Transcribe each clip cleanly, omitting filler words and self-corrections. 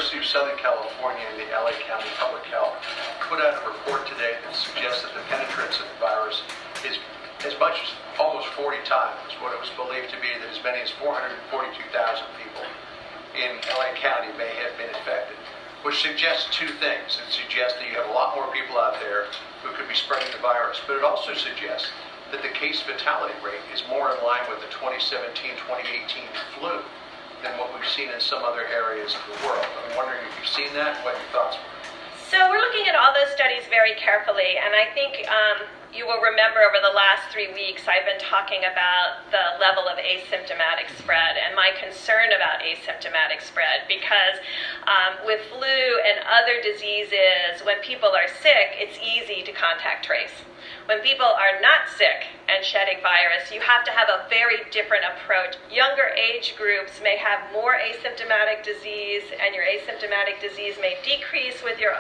University of Southern California and the LA County Public Health put out a report today that suggests that the penetrance of the virus is as much as almost 40 times what it was believed to be, that as many as 442,000 people in LA County may have been infected, which suggests two things. It suggests that you have a lot more people out there who could be spreading the virus, but it also suggests that the case fatality rate is more in line with the 2017-2018 flu than what we've seen in some other areas of the world. I'm wondering if you've seen that, what your thoughts were. So we're looking at all those studies very carefully, and I think you will remember over the last 3 weeks I've been talking about the level of asymptomatic spread and my concern about asymptomatic spread, because with flu and other diseases, when people are sick, it's easy to contact trace. When people are not sick and shedding virus, you have to have a very different approach. Younger age groups may have more asymptomatic disease, and your asymptomatic disease may decrease with your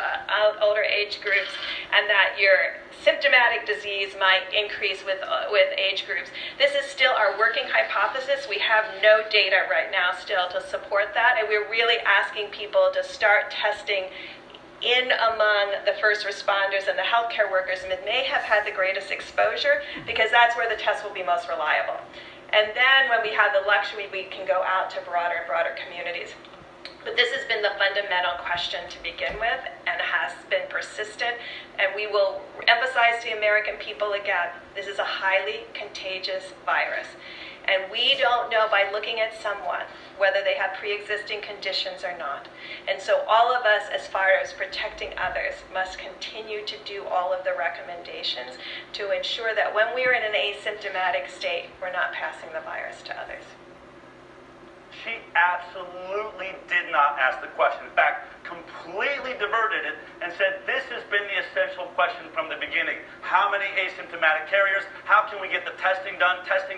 older age groups, and that your symptomatic disease might increase with age groups. This is still our working hypothesis. We have no data right now still to support that, and we're really asking people to start testing in among the first responders and the healthcare workers that may have had the greatest exposure, because that's where the test will be most reliable. And then when we have the luxury, we can go out to broader and broader communities. But this has been the fundamental question to begin with, and has been persistent. And we will emphasize to the American people again, this is a highly contagious virus. And we don't know by looking at someone whether they have pre-existing conditions or not. And so all of us, as far as protecting others, must continue to do all of the recommendations to ensure that when we are in an asymptomatic state, we're not passing the virus to others. She absolutely did not ask the question. In fact, completely diverted it and said this has been the essential question from the beginning. How many asymptomatic carriers? How can we get the testing done? Testing.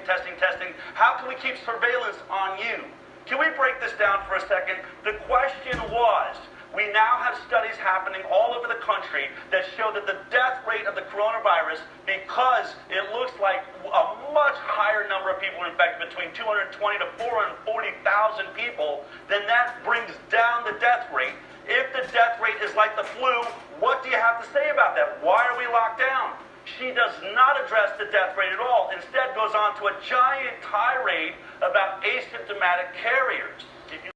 How can we keep surveillance on you? Can we break this down for a second? The question was, we now have studies happening all over the country that show that the death rate of the coronavirus, because it looks like a much higher number of people are infected, between 220 to 440,000 people, then that brings down the death rate. If the death rate is like the flu, what do you have to say about that? Why are we locked down? She does not address the death rate at all. Instead goes on to a giant tirade about asymptomatic carriers.